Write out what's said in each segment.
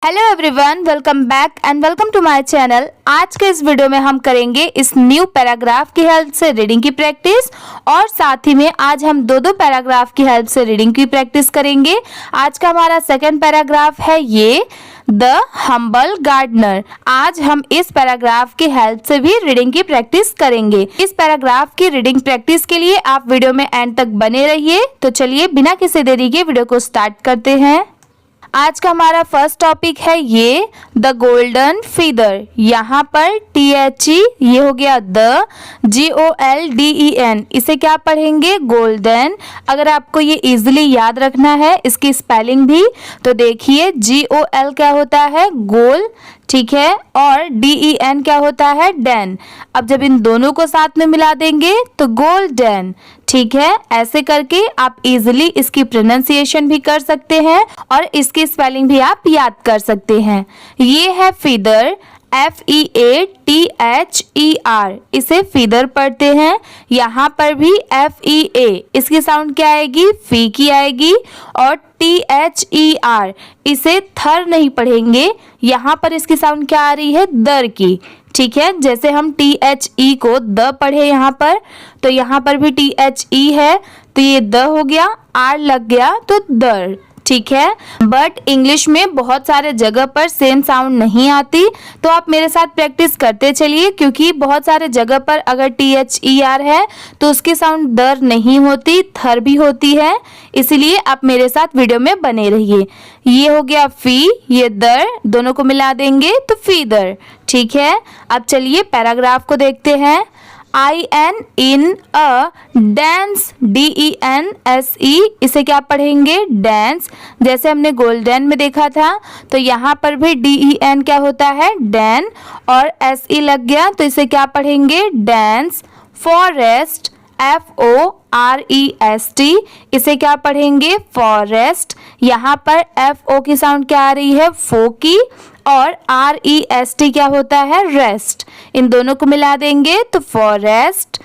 Hello everyone, welcome back and welcome to my channel. आज के इस वीडियो में हम करेंगे इस न्यू पैराग्राफ की हेल्प से रीडिंग की प्रैक्टिस और साथ ही में आज हम दो पैराग्राफ की हेल्प से रीडिंग की प्रैक्टिस करेंगे। आज का हमारा सेकंड पैराग्राफ है ये द हम्बल गार्डनर। आज हम इस पैराग्राफ की हेल्प से भी रीडिंग की प्रैक्टिस करेंगे। इस पैराग्राफ की रीडिंग प्रैक्टिस के लिए आप वीडियो में एंड तक बने रहिए। तो चलिए बिना किसी देरी के वीडियो को स्टार्ट करते हैं। आज का हमारा फर्स्ट टॉपिक है ये द गोल्डन फीदर। यहाँ पर THE ये हो गया द, GOLDEN इसे क्या पढ़ेंगे गोल्डन। अगर आपको ये इजीली याद रखना है इसकी स्पेलिंग भी, तो देखिए GOL क्या होता है गोल, ठीक है, और DEN क्या होता है डेन। अब जब इन दोनों को साथ में मिला देंगे तो गोल्डन, ठीक है। ऐसे करके आप इजीली इसकी प्रोनाउंसिएशन भी कर सकते हैं और इसकी स्पेलिंग भी आप याद कर सकते हैं। ये है फीदर, FEATHER इसे फीदर पढ़ते हैं। यहाँ पर भी FEA इसकी साउंड क्या आएगी फी की आएगी, और THER इसे थर नहीं पढ़ेंगे, यहाँ पर इसकी साउंड क्या आ रही है दर की, ठीक है। जैसे हम THE को द पढ़े यहाँ पर, तो यहाँ पर भी THE है तो ये द हो गया, R लग गया तो दर, ठीक है। बट इंग्लिश में बहुत सारे जगह पर सेम साउंड नहीं आती, तो आप मेरे साथ प्रैक्टिस करते चलिए, क्योंकि बहुत सारे जगह पर अगर THER है तो उसकी साउंड दर नहीं होती, थर भी होती है। इसलिए आप मेरे साथ वीडियो में बने रहिए। ये हो गया फी, ये दर, दोनों को मिला देंगे तो फीदर, ठीक है। अब चलिए पैराग्राफ को देखते हैं। I N in a dance, DENSE इसे क्या पढ़ेंगे डांस। जैसे हमने गोल्डन में देखा था तो यहाँ पर भी DEN क्या होता है डैन, और SE लग गया तो इसे क्या पढ़ेंगे डांस। फॉरेस्ट, FOREST इसे क्या पढ़ेंगे फॉरेस्ट। यहाँ पर FO की साउंड क्या आ रही है फो की, और REST क्या होता है रेस्ट। इन दोनों को मिला देंगे तो forest.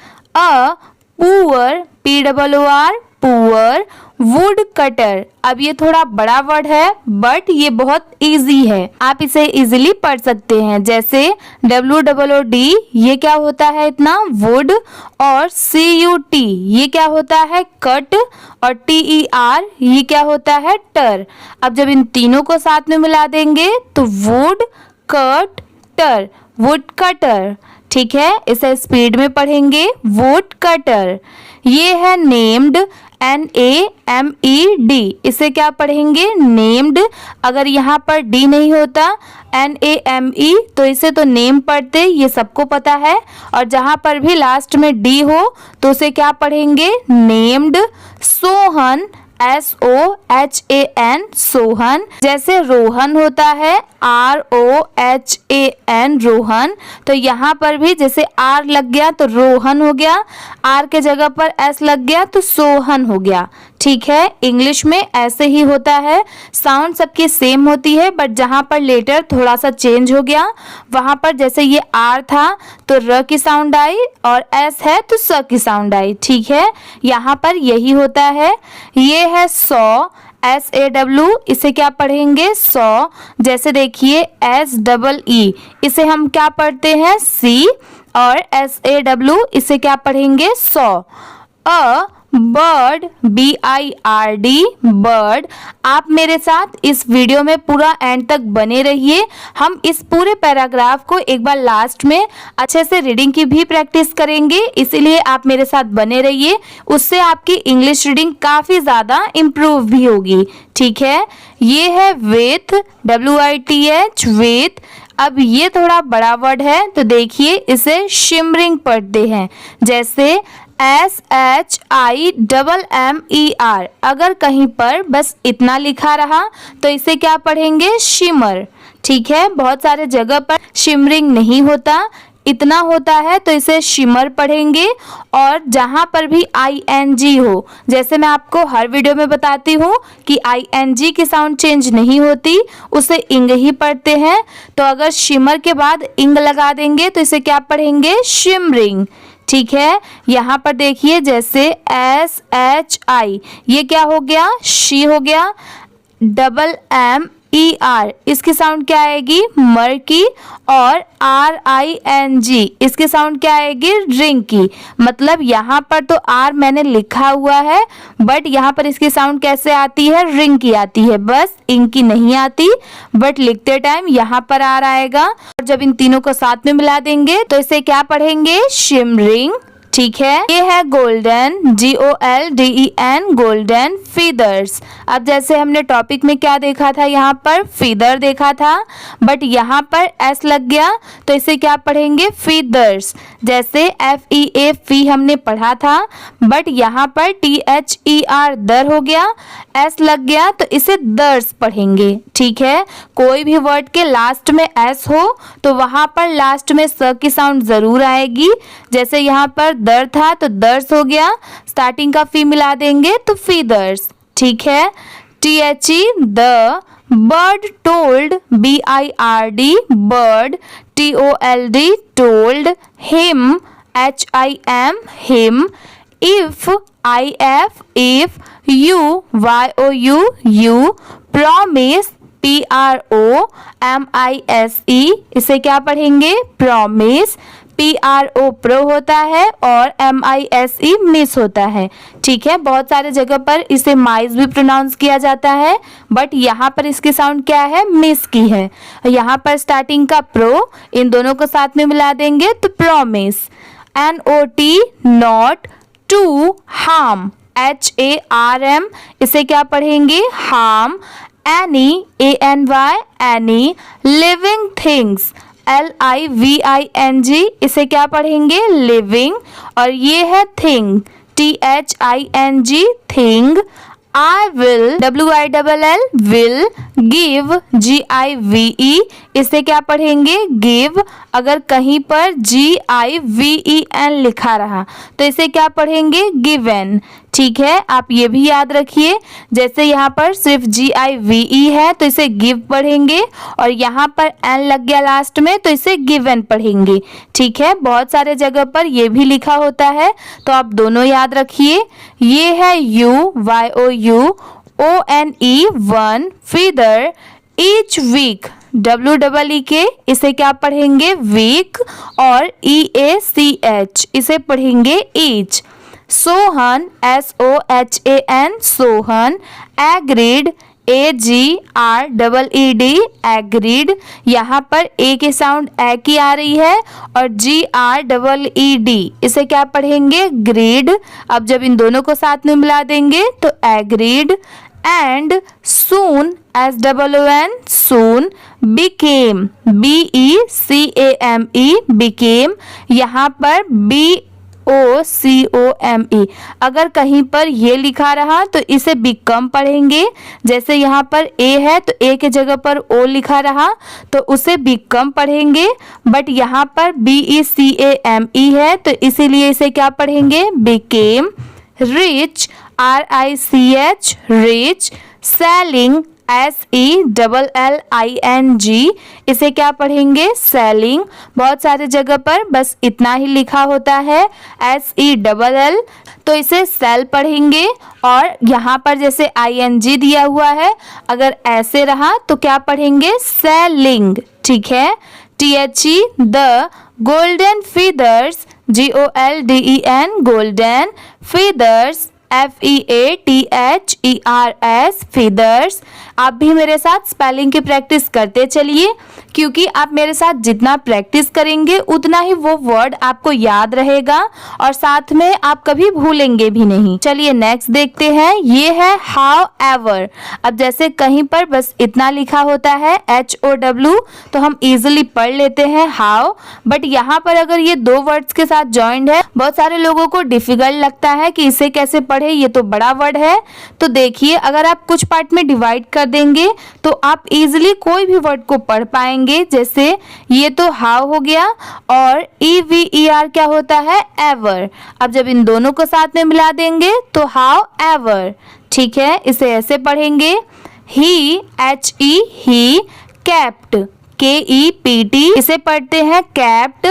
Poor, POOR poor, would cutter. अब ये थोड़ा बड़ा वर्ड है बट ये बहुत इजी है, आप इसे इजीली पढ़ सकते हैं। जैसे WOOD ये क्या होता है इतना वुड, और CUT ये क्या होता है कट, और TER ये क्या होता है टर। अब जब इन तीनों को साथ में मिला देंगे तो वुड कट टर, वुड कटर, ठीक है। इसे स्पीड में पढ़ेंगे वुड कटर। ये है नेम्ड, NAMED इसे क्या पढ़ेंगे नेम्ड। अगर यहाँ पर D नहीं होता NAME तो इसे तो नेम पढ़ते, ये सबको पता है। और जहाँ पर भी लास्ट में D हो तो उसे क्या पढ़ेंगे नेम्ड। सोहन, SOHAN सोहन। जैसे रोहन होता है ROHAN रोहन, तो यहाँ पर भी जैसे R लग गया तो रोहन हो गया, R के जगह पर S लग गया तो सोहन हो गया, ठीक है। इंग्लिश में ऐसे ही होता है, साउंड सबकी सेम होती है बट जहाँ पर लेटर थोड़ा सा चेंज हो गया, वहाँ पर जैसे ये R था तो र की साउंड आई, और S है तो स की साउंड आई, ठीक है। यहाँ पर यही होता है। ये है सौ, SAW इसे क्या पढ़ेंगे सौ। जैसे देखिए SEE इसे हम क्या पढ़ते हैं सी, और SAW इसे क्या पढ़ेंगे सौ। Bird, BIRD bird. आप मेरे साथ इस वीडियो में पूरा एंड तक बने रहिए। हम इस पूरे पैराग्राफ को एक बार लास्ट में अच्छे से रीडिंग की भी प्रैक्टिस करेंगे, इसीलिए आप मेरे साथ बने रहिए। उससे आपकी इंग्लिश रीडिंग काफ़ी ज़्यादा इम्प्रूव भी होगी, ठीक है। ये है विथ, WITH विथ। अब ये थोड़ा बड़ा वर्ड है तो देखिए इसे शिमरिंग पढ़ते हैं। जैसे SHIMMER। अगर कहीं पर बस इतना लिखा रहा तो इसे क्या पढ़ेंगे शिमर, ठीक है। बहुत सारे जगह पर शिमरिंग नहीं होता, इतना होता है तो इसे शिमर पढ़ेंगे। और जहाँ पर भी ING हो, जैसे मैं आपको हर वीडियो में बताती हूँ कि ING की साउंड चेंज नहीं होती, उसे इंग ही पढ़ते हैं। तो अगर शिमर के बाद इंग लगा देंगे तो इसे क्या पढ़ेंगे शिमरिंग, ठीक है। यहाँ पर देखिए जैसे SHI ये क्या हो गया शी हो गया, MME ER इसकी साउंड क्या आएगी? मर्की। और RING इसकी साउंड क्या आएगी? रिंकी। मतलब यहाँ पर तो R मैंने लिखा हुआ है, बट यहाँ पर इसकी साउंड कैसे आती है? रिंकी आती है, बस इंकी नहीं आती। बट लिखते टाइम यहाँ पर R आएगा, और जब इन तीनों को साथ में मिला देंगे तो इसे क्या पढ़ेंगे? शिमरिंग। ठीक है, ये है गोल्डन, GOLDEN, गोल्डन फीदर्स। अब जैसे हमने टॉपिक में क्या देखा था? यहाँ पर फीदर देखा था, बट यहाँ पर S लग गया तो इसे क्या पढ़ेंगे? फीदर्स। जैसे FEA फी हमने पढ़ा था, बट यहाँ पर THER दर हो गया, S लग गया तो इसे दर्स पढ़ेंगे। ठीक है, कोई भी वर्ड के लास्ट में S हो तो वहां पर लास्ट में स की साउंड जरूर आएगी। जैसे यहाँ पर दर था तो दर्स हो गया, स्टार्टिंग का फी मिला देंगे तो फीदर्स। ठीक है, THE the, bird told, BIRD bird, TOLD told, him, HIM him, if, IF if, you, YOU you, promise, PROMISE इसे क्या पढ़ेंगे? प्रॉमिस। PRO प्रो होता है और MISE मिस होता है। ठीक है, बहुत सारे जगह पर इसे माइस भी प्रोनाउंस किया जाता है, बट यहाँ पर इसकी साउंड क्या है? मिस की है। यहाँ पर स्टार्टिंग का प्रो, इन दोनों को साथ में मिला देंगे तो promise. NOT not, to, harm, HARM इसे क्या पढ़ेंगे? Harm. any, ANY any, living things, LIVING इसे क्या पढ़ेंगे? लिविंग। और ये है thing, THING thing. I will, WILL will, give, GIVE इसे क्या पढ़ेंगे? गिव। अगर कहीं पर GIVEN लिखा रहा तो इसे क्या पढ़ेंगे? गिवन। ठीक है, आप ये भी याद रखिए। जैसे यहाँ पर सिर्फ GIVE है तो इसे गिव पढ़ेंगे, और यहाँ पर N लग गया लास्ट में तो इसे गिवन पढ़ेंगे। ठीक है, बहुत सारे जगह पर ये भी लिखा होता है तो आप दोनों याद रखिए। ये है YOU one, feather, each week, WEEK इसे क्या पढ़ेंगे? वीक। और EACH इसे पढ़ेंगे each. Sohan, SOHAN Sohan, agreed, AGREED agreed. यहाँ पर ए की साउंड ए की आ रही है, और GREED इसे क्या पढ़ेंगे? ग्रीड। अब जब इन दोनों को साथ में मिला देंगे तो agreed. And soon, SOON soon, became, BECAME became। यहाँ पर BOCOME अगर कहीं पर ये लिखा रहा तो इसे बिकम पढ़ेंगे। जैसे यहाँ पर ए है तो ए के जगह पर ओ लिखा रहा तो उसे बिकम पढ़ेंगे, बट यहाँ पर BECAME है तो इसीलिए इसे क्या पढ़ेंगे? Became. Rich, RICH rich. Selling, SELLING इसे क्या पढ़ेंगे? सेलिंग। बहुत सारे जगह पर बस इतना ही लिखा होता है SELL तो इसे सेल पढ़ेंगे, और यहाँ पर जैसे ING दिया हुआ है अगर ऐसे रहा तो क्या पढ़ेंगे? सेलिंग। ठीक है, THE the, golden feathers, GOLDEN golden, feathers, FEATHERS feathers. आप भी मेरे साथ स्पेलिंग की प्रैक्टिस करते चलिए, क्योंकि आप मेरे साथ जितना प्रैक्टिस करेंगे उतना ही वो वर्ड आपको याद रहेगा, और साथ में आप कभी भूलेंगे भी नहीं। चलिए नेक्स्ट देखते हैं, ये है हाउ एवर। अब जैसे कहीं पर बस इतना लिखा होता है HOW तो हम इजिली पढ़ लेते हैं हाउ, बट यहाँ पर अगर ये दो वर्ड्स के साथ जॉइंड है, बहुत सारे लोगों को डिफिकल्ट लगता है कि इसे कैसे पढ़े, ये तो बड़ा वर्ड है। तो देखिए, अगर आप कुछ पार्ट में डिवाइड कर देंगे तो आप इजिली कोई भी वर्ड को पढ़ पाएंगे। जैसे ये तो हाउ हो गया, और EVER क्या होता है? एवर। अब जब इन दोनों को साथ में मिला देंगे तो हाउ एवर। ठीक है, इसे ऐसे पढ़ेंगे, ही, HE ही, केप्ट, KEPT इसे पढ़ते हैं kept,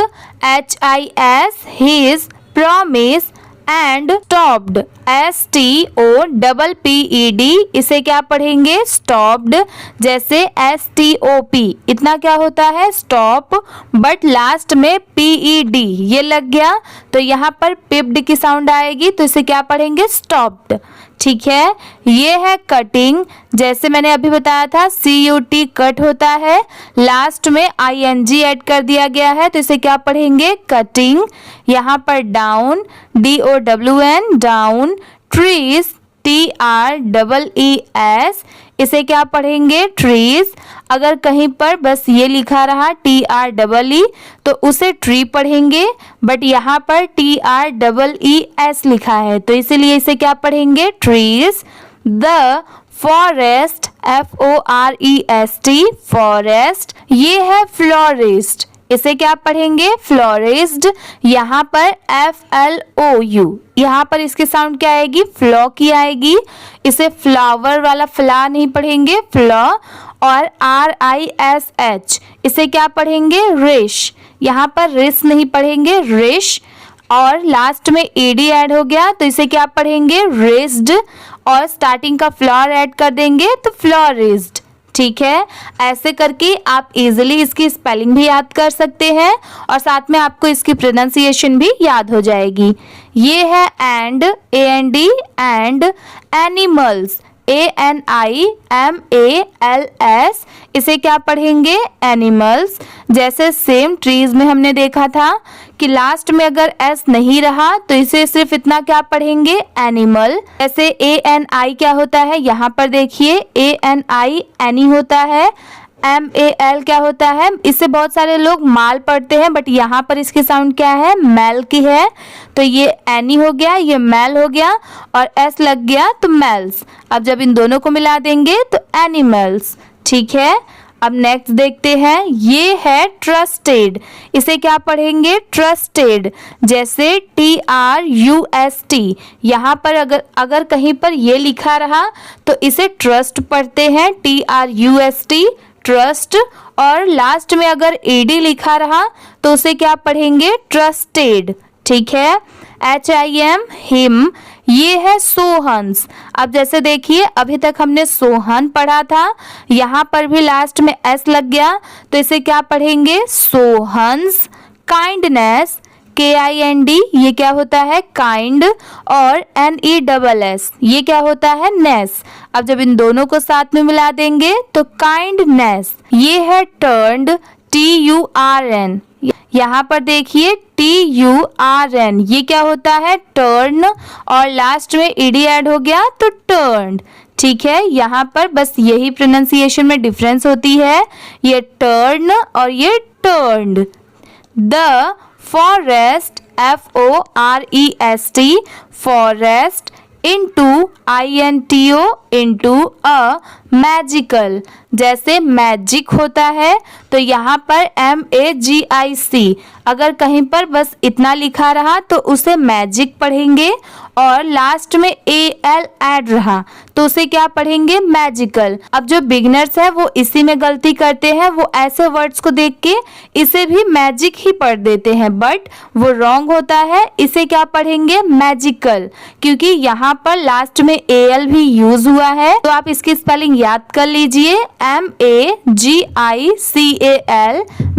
HIS his, promise, and stopped, STOPPED, इसे क्या पढ़ेंगे? स्टॉप्ड। जैसे STOP, इतना क्या होता है? स्टॉप, बट लास्ट में PED ये लग गया तो यहाँ पर पिप्ड की साउंड आएगी, तो इसे क्या पढ़ेंगे? स्टॉप्ड। ठीक है। ये है कटिंग, जैसे मैंने अभी बताया था CUT कट होता है, लास्ट में ING ऐड कर दिया गया है, तो इसे क्या पढ़ेंगे? कटिंग। यहाँ पर down, DOWN, down. Trees, TREES, इसे क्या पढ़ेंगे? ट्रीज। अगर कहीं पर बस ये लिखा रहा TREE तो उसे ट्री पढ़ेंगे, बट यहाँ पर TREES लिखा है तो इसीलिए इसे क्या पढ़ेंगे? Trees. The forest, FOREST, forest. ये है फ्लोरिस्ट, इसे क्या पढ़ेंगे? फ्लोरिस्ट। यहाँ पर FLOU, यहाँ पर इसके साउंड क्या आएगी? फ्लॉ की आएगी। इसे फ्लावर वाला फ्ला नहीं पढ़ेंगे, फ्लॉ। और RISH, इसे क्या पढ़ेंगे? रिश। यहाँ पर रिस नहीं पढ़ेंगे, रिश। और लास्ट में ED ऐड हो गया तो इसे क्या पढ़ेंगे? रिस्ड। और स्टार्टिंग का फ्लॉर ऐड कर देंगे तो फ्लोरिस्ड। ठीक है। ऐसे करके आप इजीली इसकी स्पेलिंग भी याद कर सकते हैं और साथ में आपको इसकी प्रोनाउंसिएशन भी याद हो जाएगी। ये है and, AND, and. Animals, ANIMALS, इसे क्या पढ़ेंगे? एनिमल्स। जैसे सेम ट्रीज में हमने देखा था कि लास्ट में अगर S नहीं रहा तो इसे सिर्फ इतना क्या पढ़ेंगे? एनिमल। जैसे ANI क्या होता है? यहाँ पर देखिए ANI एनी होता है, MAL क्या होता है? इससे बहुत सारे लोग माल पढ़ते हैं, बट यहाँ पर इसकी साउंड क्या है? मैल की है, तो ये एनी हो गया, ये मैल हो गया और S लग गया तो मैल्स। अब जब इन दोनों को मिला देंगे तो एनिमल्स। ठीक है। अब नेक्स्ट देखते हैं, ये है ट्रस्टेड, इसे क्या पढ़ेंगे? ट्रस्टेड। जैसे TRUST, यहाँ पर अगर कहीं पर ये लिखा रहा तो इसे ट्रस्ट पढ़ते हैं, TRUST, ट्रस्ट। और लास्ट में अगर ED लिखा रहा तो उसे क्या पढ़ेंगे? ट्रस्टेड। ठीक है। HIM, him. ये है सोहन्स। अब जैसे देखिए अभी तक हमने सोहन पढ़ा था, यहाँ पर भी लास्ट में S लग गया तो इसे क्या पढ़ेंगे? सोहन्स। काइंडनेस, KIND, ये क्या होता है? काइंड। और NESS, ये क्या होता है? नेस। अब जब इन दोनों को साथ में मिला देंगे तो काइंडनेस। ये है टर्न्ड, TURN। यहाँ पर देखिए TURN, ये क्या होता है? टर्न। और लास्ट में ED ऐड हो गया तो टर्न्ड। ठीक है। यहाँ पर बस यही प्रोनाउंसिएशन में डिफरेंस होती है, ये टर्न और ये turned. The forest, FOREST, forest. Into, INTO, into a magical. जैसे मैजिक होता है तो यहाँ पर MAGIC, अगर कहीं पर बस इतना लिखा रहा तो उसे मैजिक पढ़ेंगे और लास्ट में AL ऐड रहा तो उसे क्या पढ़ेंगे? मैजिकल। अब जो बिगनर्स है वो इसी में गलती करते हैं, वो ऐसे वर्ड्स को देख के इसे भी मैजिक ही पढ़ देते हैं, बट वो रॉन्ग होता है। इसे क्या पढ़ेंगे? मैजिकल, क्योंकि यहाँ पर लास्ट में AL भी यूज हुआ है। तो आप इसकी स्पेलिंग याद कर लीजिए, MAGICAL,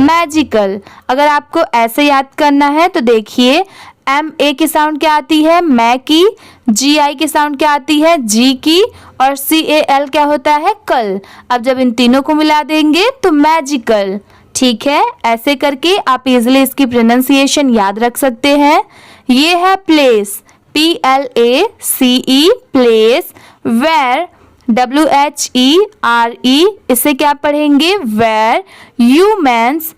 मैजिकल। अगर आपको ऐसे याद करना है तो देखिए MA की साउंड क्या आती है? मै की। GI की साउंड क्या आती है? जी की। और CAL क्या होता है? कल। अब जब इन तीनों को मिला देंगे तो मैजिकल। ठीक है। ऐसे करके आप इजिली इसकी प्रोनाउंसिएशन याद रख सकते हैं। ये है place, PLACE, place. Where, WHERE, इसे क्या पढ़ेंगे? वेयर। ह्यूमन्स,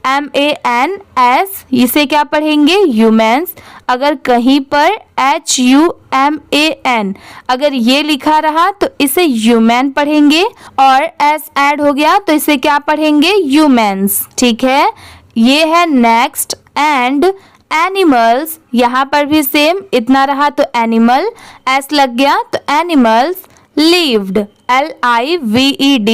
HUMANS, इसे क्या पढ़ेंगे? ह्यूमन्स। अगर कहीं पर HUMAN अगर ये लिखा रहा तो इसे ह्यूमन पढ़ेंगे और S ऐड हो गया तो इसे क्या पढ़ेंगे? ह्यूमन्स। ठीक है। ये है नेक्स्ट एंड एनिमल्स। यहाँ पर भी सेम, इतना रहा तो एनिमल, S लग गया तो एनिमल्स। lived, LIVED,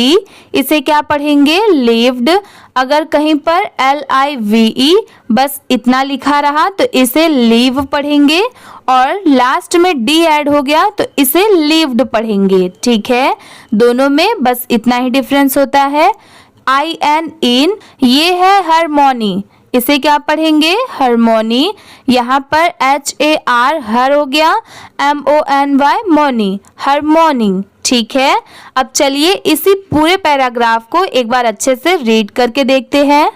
इसे क्या पढ़ेंगे lived। अगर कहीं पर LIVE बस इतना लिखा रहा तो इसे live पढ़ेंगे, और लास्ट में D ऐड हो गया तो इसे lived पढ़ेंगे। ठीक है, दोनों में बस इतना ही डिफरेंस होता है। IN in, ये है हार्मोनी, इसे क्या पढ़ेंगे हार्मोनी। यहाँ पर HAR हर हो गया, MONY मोनी, हार्मोनी। ठीक है, अब चलिए इसी पूरे पैराग्राफ को एक बार अच्छे से रीड करके देखते हैं।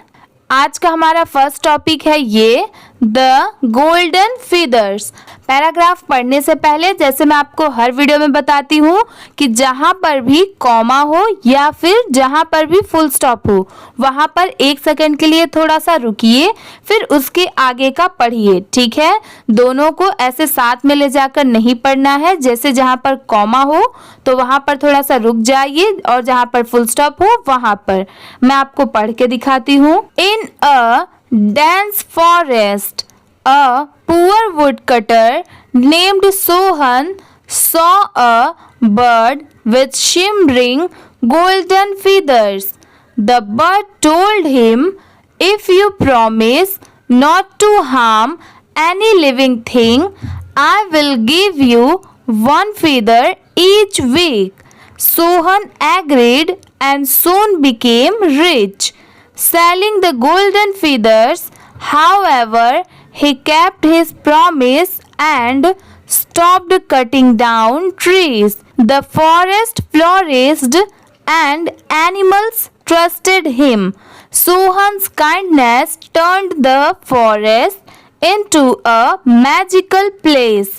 आज का हमारा फर्स्ट टॉपिक है ये द गोल्डन फीदर्स। पैराग्राफ पढ़ने से पहले जैसे मैं आपको हर वीडियो में बताती हूँ कि जहाँ पर भी कॉमा हो या फिर जहाँ पर भी फुल स्टॉप हो वहाँ पर 1 सेकंड के लिए थोड़ा सा रुकिए, फिर उसके आगे का पढ़िए। ठीक है, दोनों को ऐसे साथ में ले जाकर नहीं पढ़ना है। जैसे जहाँ पर कॉमा हो तो वहाँ पर थोड़ा सा रुक जाइए, और जहाँ पर फुल स्टॉप हो वहाँ पर। मैं आपको पढ़ के दिखाती हूँ। इन अ dense forest, a poor woodcutter named Sohan saw a bird with shimmering golden feathers. The bird told him, "If you promise not to harm any living thing, I will give you 1 feather each week." Sohan agreed and soon became rich, selling the golden feathers. However, he kept his promise and stopped cutting down trees. The forest flourished and animals trusted him. Sohan's kindness turned the forest into a magical place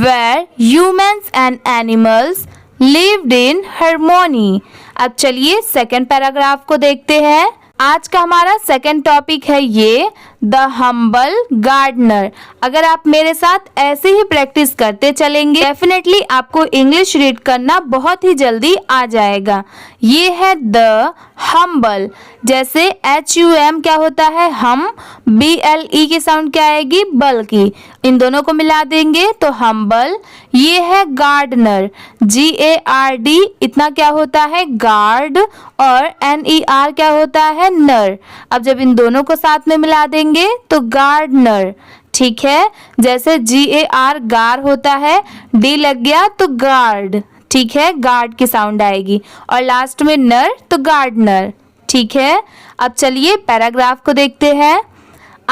where humans and animals lived in harmony. अब चलिए second paragraph को देखते हैं। आज का हमारा second topic है ये द हम्बल गार्डनर। अगर आप मेरे साथ ऐसे ही प्रैक्टिस करते चलेंगे डेफिनेटली आपको इंग्लिश रीड करना बहुत ही जल्दी आ जाएगा। ये है द हम्बल, जैसे HUM क्या होता है हम, BLE की साउंड क्या आएगी बल की, इन दोनों को मिला देंगे तो हम्बल। ये है गार्डनर, GARD, इतना क्या होता है गार्ड, और NER क्या होता है नर। अब जब इन दोनों को साथ में मिला देंगे तो गार्डनर। ठीक है, जैसे GAR गार होता है, D लग गया तो गार्ड। ठीक है, गार्ड की साउंड आएगी, और लास्ट में नर तो गार्डनर। ठीक है, अब चलिए पैराग्राफ को देखते हैं।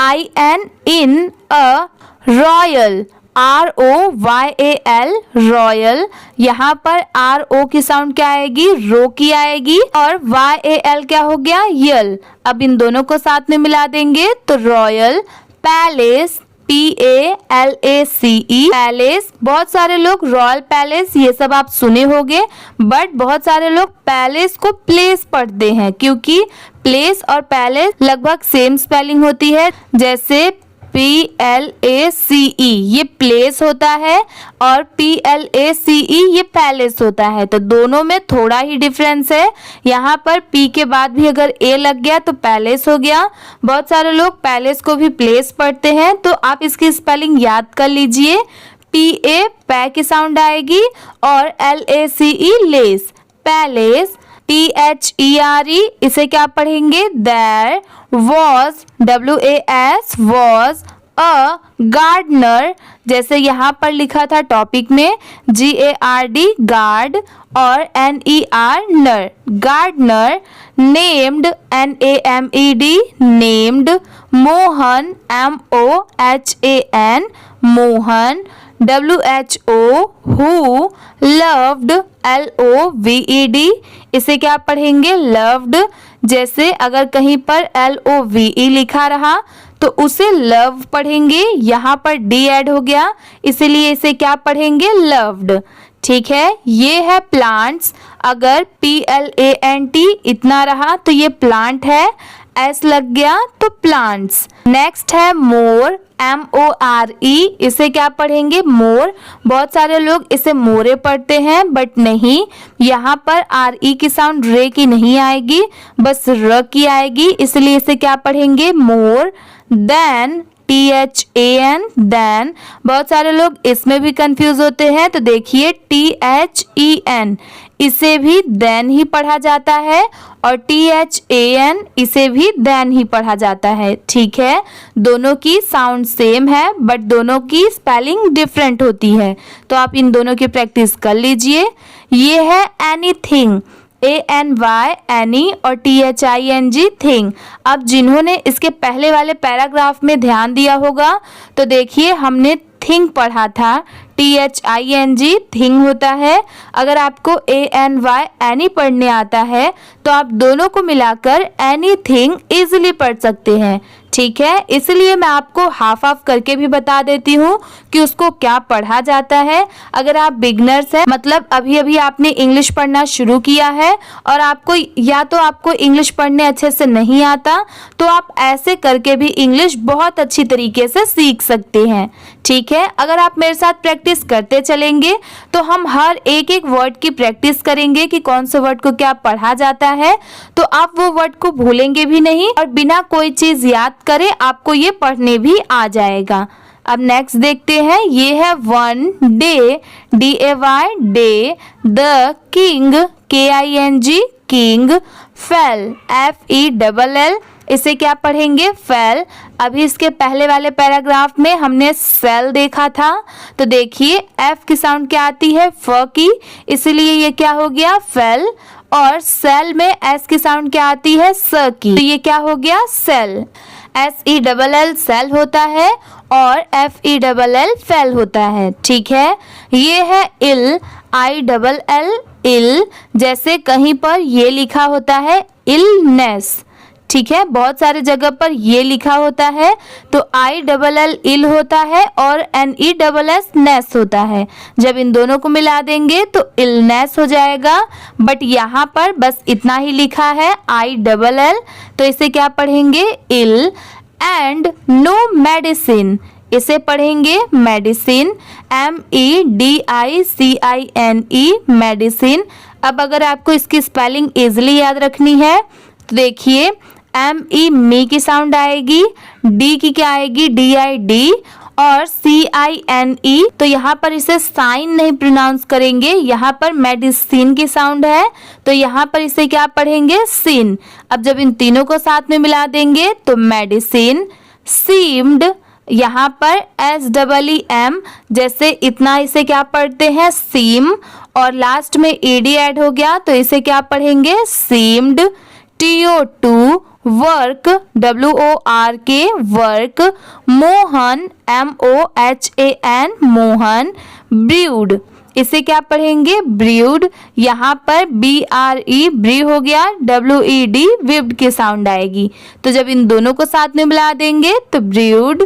IN in a royal, ROYAL royal, यहाँ पर RO की साउंड क्या आएगी रो की आएगी, और YAL क्या हो गया यल। अब इन दोनों को साथ में मिला देंगे तो रॉयल। पैलेस, PALACE पैलेस, बहुत सारे लोग रॉयल पैलेस ये सब आप सुने होंगे, बट बहुत सारे लोग पैलेस को प्लेस पढ़ते हैं क्योंकि प्लेस और पैलेस लगभग सेम स्पेलिंग होती है। जैसे PLACE ये प्लेस होता है और PLACE ये पैलेस होता है, तो दोनों में थोड़ा ही डिफरेंस है। यहाँ पर P के बाद भी अगर A लग गया तो पैलेस हो गया। बहुत सारे लोग पैलेस को भी प्लेस पढ़ते हैं, तो आप इसकी स्पेलिंग याद कर लीजिए। PA पै की साउंड आएगी और LACE लेस, पैलेस। THERE इसे क्या पढ़ेंगे there was, WAS was a gardener, जैसे यहाँ पर लिखा था टॉपिक में GARD गार्ड और NER नर, gardener. Named NAMED named, Mohan MOHAN Mohan, WHO who, loved LOVED इसे क्या पढ़ेंगे loved, जैसे अगर कहीं पर LOVE लिखा रहा तो उसे लव पढ़ेंगे, यहाँ पर D ऐड हो गया इसीलिए इसे क्या पढ़ेंगे loved। ठीक है, ये है प्लांट्स, अगर PLANT इतना रहा तो ये प्लांट है, S लग गया तो प्लांट्स। नेक्स्ट है मोर, MORE इसे क्या पढ़ेंगे मोर। बहुत सारे लोग इसे मोरे पढ़ते हैं बट नहीं, यहाँ पर RE की साउंड रे की नहीं आएगी, बस र की आएगी, इसलिए इसे क्या पढ़ेंगे मोर। देन THAN then, बहुत सारे लोग इसमें भी कंफ्यूज होते हैं। तो देखिए THEN इसे भी then ही पढ़ा जाता है और THAN इसे भी then ही पढ़ा जाता है। ठीक है, दोनों की साउंड सेम है बट दोनों की स्पेलिंग डिफरेंट होती है। तो आप इन दोनों की प्रैक्टिस कर लीजिए। ये है एनीथिंग, ANY एनी और THING थिंग। अब जिन्होंने इसके पहले वाले पैराग्राफ में ध्यान दिया होगा तो देखिए हमने थिंग पढ़ा था, THING थिंग होता है। अगर आपको ANY एनी पढ़ने आता है तो आप दोनों को मिलाकर एनीथिंग इजीली पढ़ सकते हैं। ठीक है, इसलिए मैं आपको हाफ हाफ करके भी बता देती हूँ कि उसको क्या पढ़ा जाता है। अगर आप बिगनर्स हैं, मतलब अभी अभी आपने इंग्लिश पढ़ना शुरू किया है और आपको या तो आपको इंग्लिश पढ़ने अच्छे से नहीं आता, तो आप ऐसे करके भी इंग्लिश बहुत अच्छी तरीके से सीख सकते हैं। ठीक है, अगर आप मेरे साथ प्रैक्टिस करते चलेंगे तो हम हर एक एक वर्ड की प्रैक्टिस करेंगे कि कौन से वर्ड को क्या पढ़ा जाता है, तो आप वो वर्ड को भूलेंगे भी नहीं और बिना कोई चीज याद करे आपको ये पढ़ने भी आ जाएगा। अब नेक्स्ट देखते हैं, ये है one day, DAY day, the king, KING king, fail, FELL इसे क्या पढ़ेंगे, फेल। अभी इसके पहले वाले पैराग्राफ में हमने सेल देखा था, तो देखिए F की साउंड क्या आती है, फ की, इसलिए ये क्या हो गया, फेल। और सेल में S की साउंड क्या आती है, स की, तो ये क्या हो गया, सेल। SELL सेल होता है और FELL फेल होता है। ठीक है, ये है इल, ILL इल, जैसे कहीं पर ये लिखा होता है इलनेस। ठीक है, बहुत सारे जगह पर ये लिखा होता है, तो ILL इल होता है और NESS नेस होता है। जब इन दोनों को मिला देंगे तो इलनेस हो जाएगा, बट यहाँ पर बस इतना ही लिखा है ILL, तो इसे क्या पढ़ेंगे, इल। एंड नो मेडिसिन, इसे पढ़ेंगे मेडिसिन, MEDICINE मेडिसिन। अब अगर आपको इसकी स्पेलिंग इजीली याद रखनी है तो देखिए ME मी की साउंड आएगी, D की क्या आएगी, DID, और CINE, तो यहाँ पर इसे साइन नहीं प्रोनाउंस करेंगे, यहाँ पर मेडिसिन की साउंड है, तो यहाँ पर इसे क्या पढ़ेंगे, सिन। अब जब इन तीनों को साथ में मिला देंगे तो मेडिसिन। सीम्ड, यहाँ पर SEEM, जैसे इतना इसे क्या पढ़ते हैं, सीम, और लास्ट में ED ऐड हो गया तो इसे क्या पढ़ेंगे, seemed. TO2 work, WORK work. Mohan, MOHAN Mohan. Breed, इसे क्या पढ़ेंगे, ब्रीड। यहाँ पर BRE ब्री हो गया, WED विब्ड की साउंड आएगी, तो जब इन दोनों को साथ में मिला देंगे तो breed.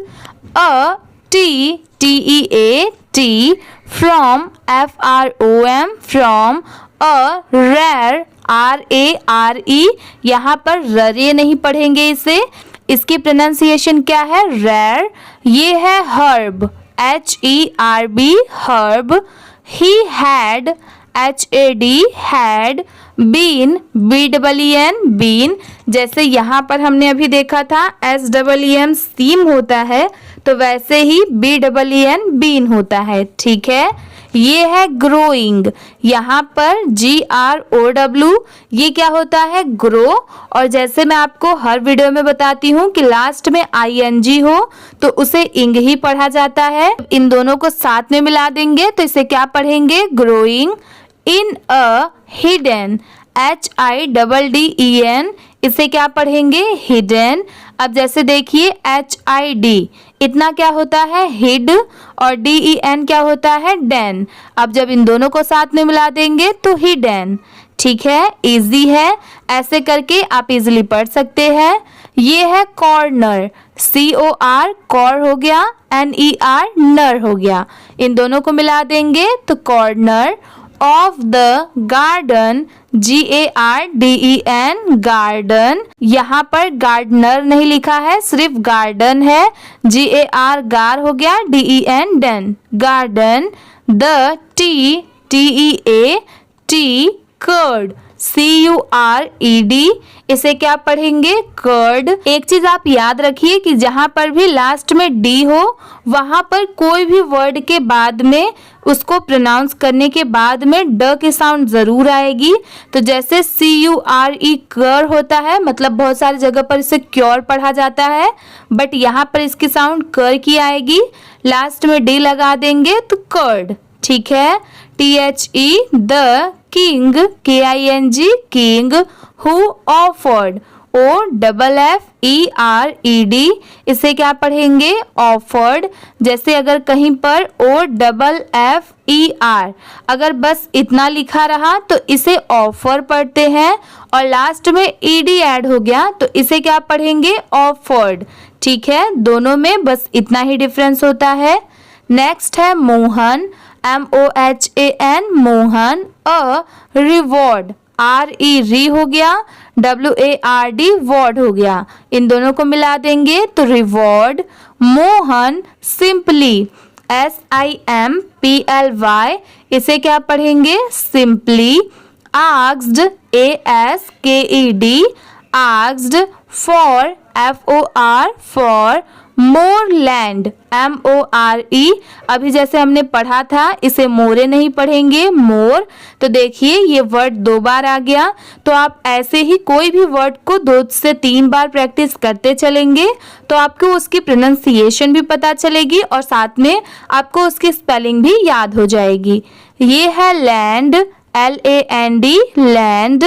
TEA from, FROM from. Rare, RARE, यहाँ पर ररे नहीं पढ़ेंगे इसे, इसकी प्रोनाउंसिएशन क्या है, रेयर। ये है herb, HERB herb. He had, HAD had. Been, BEEN been, जैसे यहाँ पर हमने अभी देखा था SEEM सीम होता है, तो वैसे ही BEEN बीन होता है। ठीक है, ये है ग्रोइंग, यहाँ पर GROW, ये क्या होता है, ग्रो। और जैसे मैं आपको हर वीडियो में बताती हूँ कि लास्ट में ING हो तो उसे इंग ही पढ़ा जाता है। इन दोनों को साथ में मिला देंगे तो इसे क्या पढ़ेंगे, growing. In a hidden, HIDDEN, इसे क्या पढ़ेंगे, हिडन। अब जैसे देखिए HID, इतना क्या होता है, हिड, और DEN क्या होता है, डेन। अब जब इन दोनों को साथ में मिला देंगे तो हिडन। ठीक है, इजी है, ऐसे करके आप इजीली पढ़ सकते हैं। ये है कॉर्नर, COR कॉर हो गया, NER नर हो गया, इन दोनों को मिला देंगे तो corner. Of the garden, GARDEN garden, यहाँ पर गार्डनर नहीं लिखा है, सिर्फ गार्डन है, GAR गार हो गया, DEN den, garden. The TEA cured, CURED, इसे क्या पढ़ेंगे? कर्ड। एक चीज आप याद रखिए कि जहां पर भी लास्ट में डी हो वहां पर कोई भी वर्ड के बाद में उसको प्रोनाउंस करने के बाद में ड की साउंड जरूर आएगी। तो जैसे CURE कर होता है, मतलब बहुत सारी जगह पर इसे क्योर पढ़ा जाता है, बट यहाँ पर इसकी साउंड कर की आएगी। लास्ट में डी लगा देंगे तो कर्ड। ठीक है। THE the king, KING king, who offered, OFFERED, इसे क्या पढ़ेंगे? ऑफर्ड। जैसे अगर कहीं पर OFFER अगर बस इतना लिखा रहा तो इसे ऑफर पढ़ते हैं, और लास्ट में ED ऐड हो गया तो इसे क्या पढ़ेंगे? ऑफर्ड। ठीक है, दोनों में बस इतना ही डिफरेंस होता है। नेक्स्ट है Mohan, MOHAN Mohan, a reward, RE हो गया, WARD वॉर्ड हो गया। इन दोनों को मिला देंगे तो रिवॉर्ड। मोहन सिंपली, SIMPLY, इसे क्या पढ़ेंगे? Simply. Asked, ASKED asked, for, FOR for, more land, MORE, अभी जैसे हमने पढ़ा था इसे मोरे नहीं पढ़ेंगे, मोर। तो देखिए ये वर्ड 2 बार आ गया, तो आप ऐसे ही कोई भी वर्ड को 2 से 3 बार प्रैक्टिस करते चलेंगे तो आपको उसकी प्रोनाउंसिएशन भी पता चलेगी और साथ में आपको उसकी स्पेलिंग भी याद हो जाएगी। ये है land, LAND land.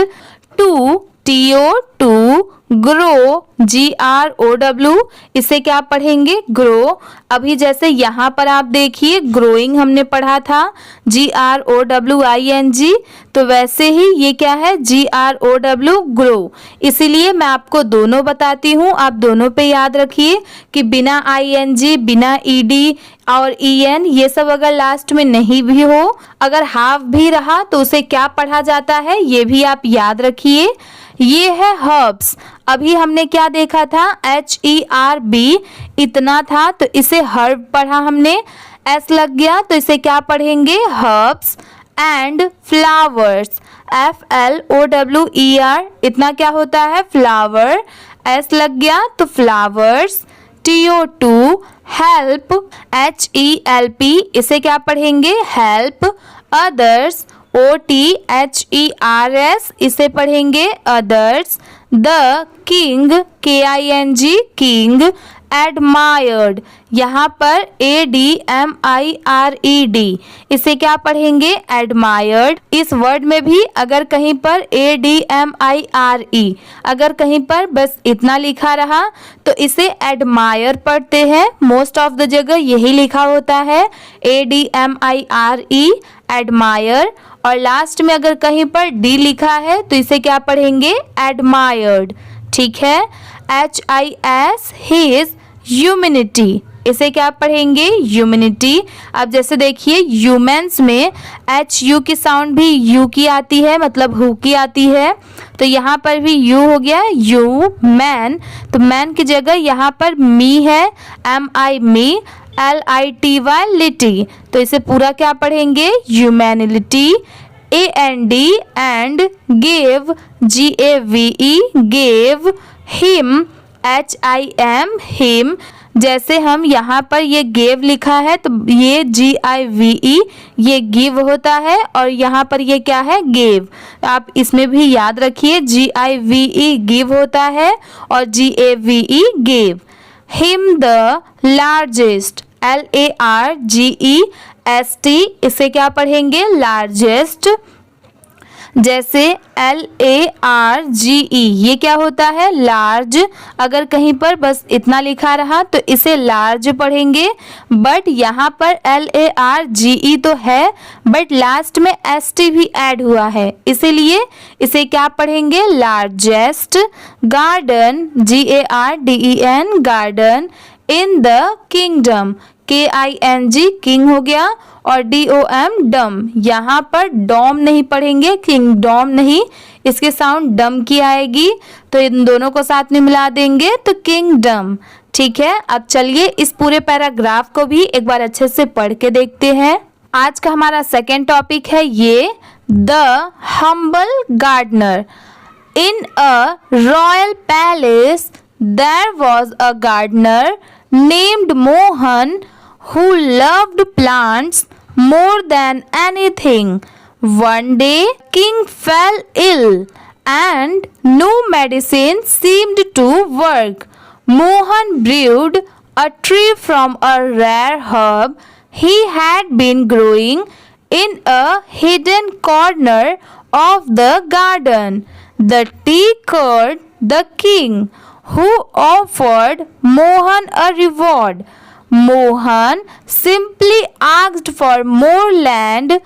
To, TO to, grow, GROW, इसे क्या पढ़ेंगे? ग्रो। अभी जैसे यहाँ पर आप देखिए ग्रोइंग हमने पढ़ा था, GROWING, तो वैसे ही ये क्या है? GROW, grow. इसीलिए मैं आपको दोनों बताती हूँ, आप दोनों पे याद रखिए कि बिना ING, बिना ED और EN ये सब अगर लास्ट में नहीं भी हो, अगर हाफ भी रहा तो उसे क्या पढ़ा जाता है ये भी आप याद रखिए। ये है हर्ब्स। अभी हमने क्या देखा था? HERB इतना था तो इसे हर्ब पढ़ा हमने, S लग गया तो इसे क्या पढ़ेंगे? हर्ब्स। एंड फ्लावर्स, FLOWER, इतना क्या होता है? फ्लावर। S लग गया तो फ्लावर्स। TO2 हेल्प, HELP, इसे क्या पढ़ेंगे? हेल्प। अदर्स, OTHERS, इसे पढ़ेंगे others. The king, KING king. Admired, यहाँ पर ADMIRED, इसे क्या पढ़ेंगे? एडमायर्ड। इस वर्ड में भी अगर कहीं पर ADMIRE अगर कहीं पर बस इतना लिखा रहा तो इसे एडमायर पढ़ते हैं। मोस्ट ऑफ द जगह यही लिखा होता है, ADMIRE एडमायर। और लास्ट में अगर कहीं पर D लिखा है तो इसे क्या पढ़ेंगे? एडमायर्ड। ठीक है। HIS हिज ह्यूमैनिटी, इसे क्या पढ़ेंगे? ह्यूमैनिटी। अब जैसे देखिए ह्यूमन्स में HU की साउंड भी U की आती है, मतलब हु की आती है, तो यहाँ पर भी U हो गया, यू मैन। तो मैन की जगह यहाँ पर मी है, MI मी। LITY लिटी, तो इसे पूरा क्या पढ़ेंगे? Humanity. AND and gave, GAVE gave. Him, HIM him. जैसे हम यहाँ पर ये गेव लिखा है तो ये GIVE ये गिव होता है, और यहाँ पर ये क्या है? गेव। आप इसमें भी याद रखिए GIVE गिव होता है और GAVE gave. Him the largest, LARGEST, इसे क्या पढ़ेंगे? लार्जेस्ट। जैसे LARGE ये क्या होता है? लार्ज। अगर कहीं पर बस इतना लिखा रहा तो इसे लार्ज पढ़ेंगे, बट यहाँ पर LARGE तो है बट लास्ट में ST भी ऐड हुआ है, इसीलिए इसे क्या पढ़ेंगे? Largest. Garden, GARDEN garden. In the kingdom, KING king हो गया, और DOM डम। यहाँ पर डॉम नहीं पढ़ेंगे, किंगडम नहीं, इसके साउंड डम की आएगी, तो इन दोनों को साथ में मिला देंगे तो किंगडम। ठीक है। अब चलिए इस पूरे पैराग्राफ को भी एक बार अच्छे से पढ़ के देखते हैं। आज का हमारा सेकेंड टॉपिक है ये, The humble gardener. In a royal palace, there was a gardener named Mohan who loved plants more than anything. One day, king fell ill and no medicine seemed to work. Mohan brewed a tree from a rare herb he had been growing in a hidden corner of the garden. The tea cured the king, who offered Mohan a reward. Mohan simply asked for more land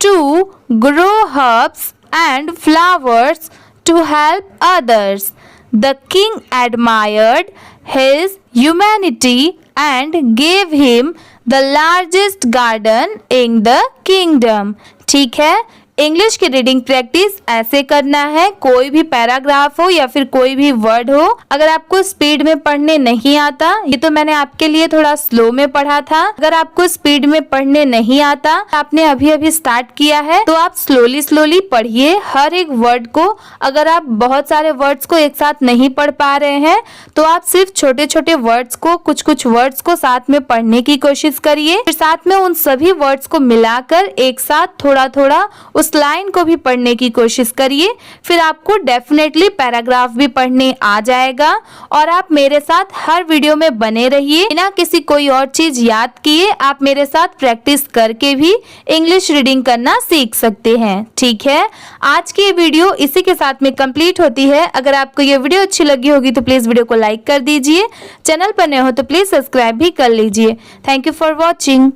to grow herbs and flowers to help others. The king admired his humanity and gave him the largest garden in the kingdom. ठीक है, English की reading practice ऐसे करना है। कोई भी paragraph हो या फिर कोई भी वर्ड हो, अगर आपको स्पीड में पढ़ने नहीं आता, ये तो मैंने आपके लिए थोड़ा स्लो में पढ़ा था। अगर आपको स्पीड में पढ़ने नहीं आता, आपने अभी अभी स्टार्ट किया है, तो आप स्लोली पढ़िए हर एक वर्ड को। अगर आप बहुत सारे वर्ड्स को एक साथ नहीं पढ़ पा रहे हैं, तो आप सिर्फ छोटे छोटे वर्ड्स को, कुछ वर्ड्स को साथ में पढ़ने की कोशिश करिए। फिर साथ में उन सभी वर्ड्स को मिलाकर एक साथ थोड़ा थोड़ा उस लाइन को भी पढ़ने की कोशिश करिए। फिर आपको डेफिनेटली पैराग्राफ भी पढ़ने आ जाएगा। और आप मेरे साथ हर वीडियो में बने रहिए, बिना किसी कोई और चीज याद किए आप मेरे साथ प्रैक्टिस करके भी इंग्लिश रीडिंग करना सीख सकते हैं। ठीक है, आज की ये वीडियो इसी के साथ में कंप्लीट होती है। अगर आपको ये वीडियो अच्छी लगी होगी तो प्लीज वीडियो को लाइक कर दीजिए। चैनल पर नए हो तो प्लीज सब्सक्राइब भी कर लीजिए। Thank you for watching.